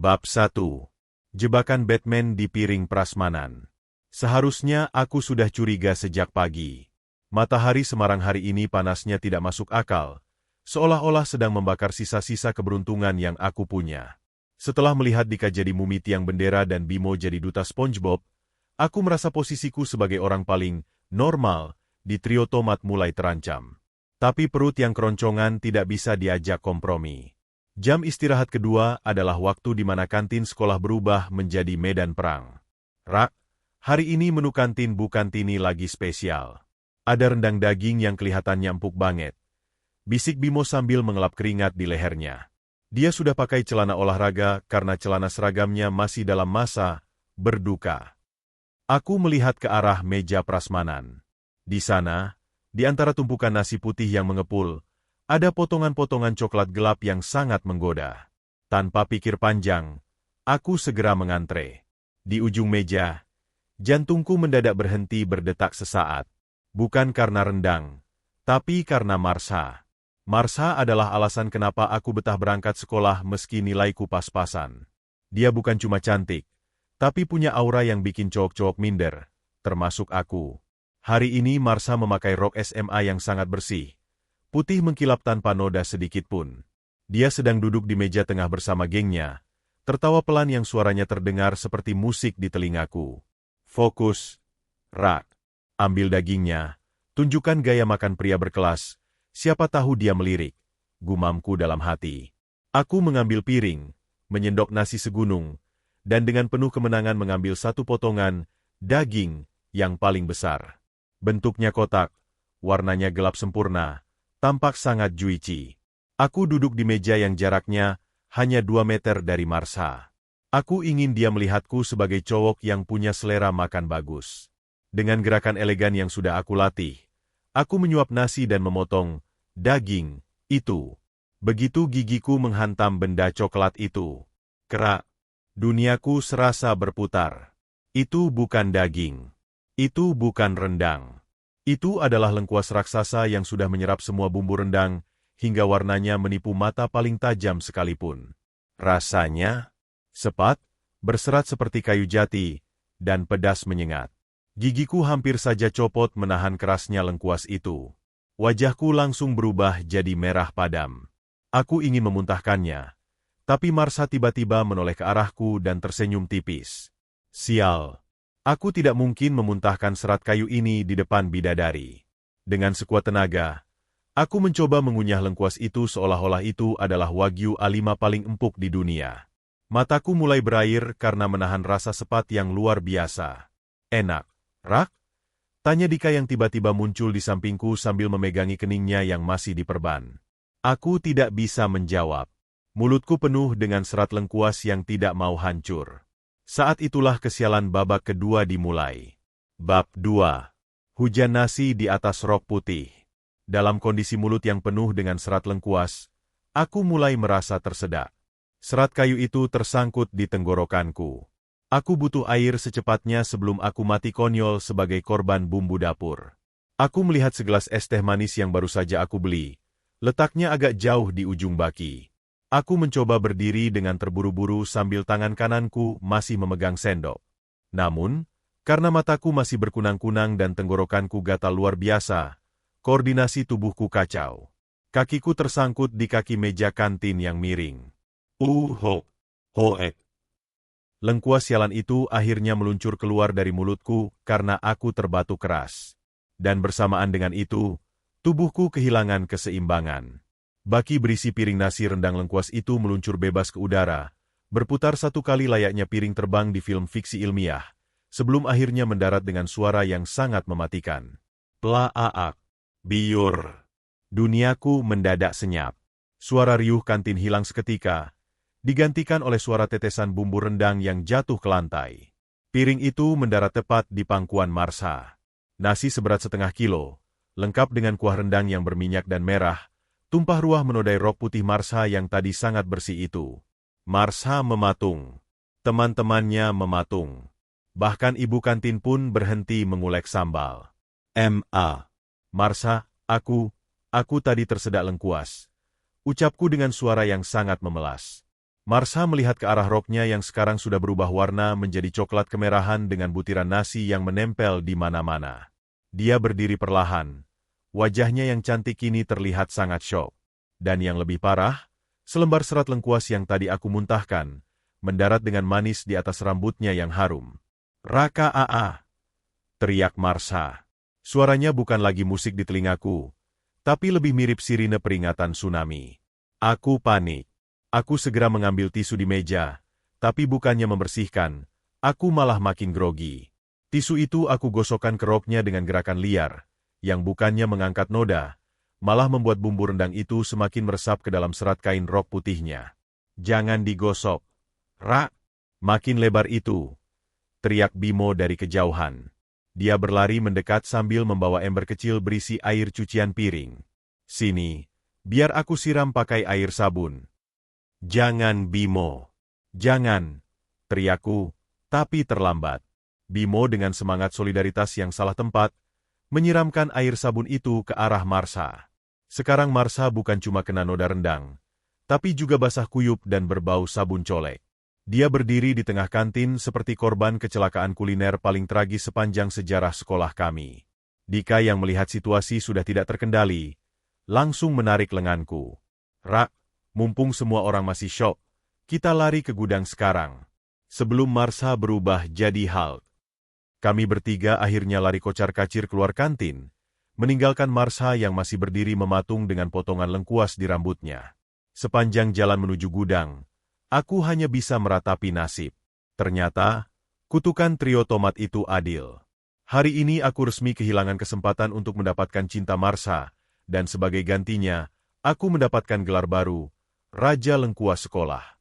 Bab 1. Jebakan Batman di piring prasmanan. Seharusnya aku sudah curiga sejak pagi. Matahari Semarang hari ini panasnya tidak masuk akal, seolah-olah sedang membakar sisa-sisa keberuntungan yang aku punya. Setelah melihat Dika jadi mumi tiang bendera dan Bimo jadi duta SpongeBob, aku merasa posisiku sebagai orang paling normal di trio tomat mulai terancam. Tapi perut yang keroncongan tidak bisa diajak kompromi. Jam istirahat kedua adalah waktu di mana kantin sekolah berubah menjadi medan perang. Rak, hari ini menu kantin bukan tini lagi spesial. Ada rendang daging yang kelihatannya empuk banget. Bisik Bimo sambil mengelap keringat di lehernya. Dia sudah pakai celana olahraga karena celana seragamnya masih dalam masa berduka. Aku melihat ke arah meja prasmanan. Di sana, di antara tumpukan nasi putih yang mengepul, ada potongan-potongan coklat gelap yang sangat menggoda. Tanpa pikir panjang, aku segera mengantre. Di ujung meja, jantungku mendadak berhenti berdetak sesaat. Bukan karena rendang, tapi karena Marsha. Marsha adalah alasan kenapa aku betah berangkat sekolah meski nilaiku pas-pasan. Dia bukan cuma cantik, tapi punya aura yang bikin cowok-cowok minder, termasuk aku. Hari ini Marsha memakai rok SMA yang sangat bersih. Putih mengkilap tanpa noda sedikitpun. Dia sedang duduk di meja tengah bersama gengnya, tertawa pelan yang suaranya terdengar seperti musik di telingaku. Fokus, Rak. Ambil dagingnya, tunjukkan gaya makan pria berkelas, siapa tahu dia melirik, gumamku dalam hati. Aku mengambil piring, menyendok nasi segunung, dan dengan penuh kemenangan mengambil satu potongan daging yang paling besar. Bentuknya kotak, warnanya gelap sempurna, tampak sangat juicy. Aku duduk di meja yang jaraknya hanya 2 meter dari Marsha. Aku ingin dia melihatku sebagai cowok yang punya selera makan bagus. Dengan gerakan elegan yang sudah aku latih, aku menyuap nasi dan memotong daging itu. Begitu gigiku menghantam benda coklat itu, kerak, duniaku serasa berputar. Itu bukan daging. Itu bukan rendang. Itu adalah lengkuas raksasa yang sudah menyerap semua bumbu rendang, hingga warnanya menipu mata paling tajam sekalipun. Rasanya sepat, berserat seperti kayu jati, dan pedas menyengat. Gigiku hampir saja copot menahan kerasnya lengkuas itu. Wajahku langsung berubah jadi merah padam. Aku ingin memuntahkannya, tapi Marsha tiba-tiba menoleh ke arahku dan tersenyum tipis. Sial. Aku tidak mungkin memuntahkan serat kayu ini di depan bidadari. Dengan sekuat tenaga, aku mencoba mengunyah lengkuas itu seolah-olah itu adalah Wagyu A5 paling empuk di dunia. Mataku mulai berair karena menahan rasa sepat yang luar biasa. Enak, Rak? Tanya Dika yang tiba-tiba muncul di sampingku sambil memegangi keningnya yang masih diperban. Aku tidak bisa menjawab. Mulutku penuh dengan serat lengkuas yang tidak mau hancur. Saat itulah kesialan babak kedua dimulai. Bab 2. Hujan nasi di atas rok putih. Dalam kondisi mulut yang penuh dengan serat lengkuas, aku mulai merasa tersedak. Serat kayu itu tersangkut di tenggorokanku. Aku butuh air secepatnya sebelum aku mati konyol sebagai korban bumbu dapur. Aku melihat segelas es teh manis yang baru saja aku beli. Letaknya agak jauh di ujung baki. Aku mencoba berdiri dengan terburu-buru sambil tangan kananku masih memegang sendok. Namun, karena mataku masih berkunang-kunang dan tenggorokanku gatal luar biasa, koordinasi tubuhku kacau. Kakiku tersangkut di kaki meja kantin yang miring. Hoek. Lengkuas sialan itu akhirnya meluncur keluar dari mulutku karena aku terbatuk keras. Dan bersamaan dengan itu, tubuhku kehilangan keseimbangan. Baki berisi piring nasi rendang lengkuas itu meluncur bebas ke udara, berputar satu kali layaknya piring terbang di film fiksi ilmiah, sebelum akhirnya mendarat dengan suara yang sangat mematikan. Plaaak. Biur. Duniaku mendadak senyap. Suara riuh kantin hilang seketika, digantikan oleh suara tetesan bumbu rendang yang jatuh ke lantai. Piring itu mendarat tepat di pangkuan Marsha. Nasi seberat 0,5 kilo, lengkap dengan kuah rendang yang berminyak dan merah, tumpah ruah menodai rok putih Marsha yang tadi sangat bersih itu. Marsha mematung. Teman-temannya mematung. Bahkan ibu kantin pun berhenti mengulek sambal. Marsha, aku tadi tersedak lengkuas. Ucapku dengan suara yang sangat memelas. Marsha melihat ke arah roknya yang sekarang sudah berubah warna menjadi coklat kemerahan dengan butiran nasi yang menempel di mana-mana. Dia berdiri perlahan. Wajahnya yang cantik kini terlihat sangat syok. Dan yang lebih parah, selembar serat lengkuas yang tadi aku muntahkan, mendarat dengan manis di atas rambutnya yang harum. "Raka Aa!" teriak Marsha. Suaranya bukan lagi musik di telingaku, tapi lebih mirip sirine peringatan tsunami. Aku panik. Aku segera mengambil tisu di meja, tapi bukannya membersihkan, aku malah makin grogi. Tisu itu aku gosokkan ke roknya dengan gerakan liar, yang bukannya mengangkat noda, malah membuat bumbu rendang itu semakin meresap ke dalam serat kain rok putihnya. "Jangan digosok, Ra!" "Makin lebar itu!" teriak Bimo dari kejauhan. Dia berlari mendekat sambil membawa ember kecil berisi air cucian piring. "Sini, biar aku siram pakai air sabun." "Jangan, Bimo. Jangan!" teriakku, tapi terlambat. Bimo dengan semangat solidaritas yang salah tempat, menyiramkan air sabun itu ke arah Marsha. Sekarang Marsha bukan cuma kena noda rendang, tapi juga basah kuyup dan berbau sabun colek. Dia berdiri di tengah kantin seperti korban kecelakaan kuliner paling tragis sepanjang sejarah sekolah kami. Dika yang melihat situasi sudah tidak terkendali, langsung menarik lenganku. "Rak, mumpung semua orang masih syok, kita lari ke gudang sekarang." Sebelum Marsha berubah jadi Hulk. Kami bertiga akhirnya lari kocar-kacir keluar kantin, meninggalkan Marsha yang masih berdiri mematung dengan potongan lengkuas di rambutnya. Sepanjang jalan menuju gudang, aku hanya bisa meratapi nasib. Ternyata, kutukan trio tomat itu adil. Hari ini aku resmi kehilangan kesempatan untuk mendapatkan cinta Marsha, dan sebagai gantinya, aku mendapatkan gelar baru, Raja Lengkuas Sekolah.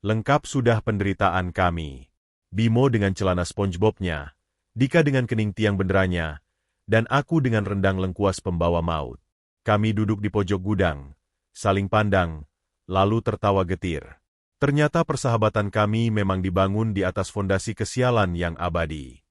Lengkap sudah penderitaan kami. Bimo dengan celana SpongeBob-nya, Dika dengan kening tiang benderanya, dan aku dengan rendang lengkuas pembawa maut. Kami duduk di pojok gudang, saling pandang, lalu tertawa getir. Ternyata persahabatan kami memang dibangun di atas fondasi kesialan yang abadi.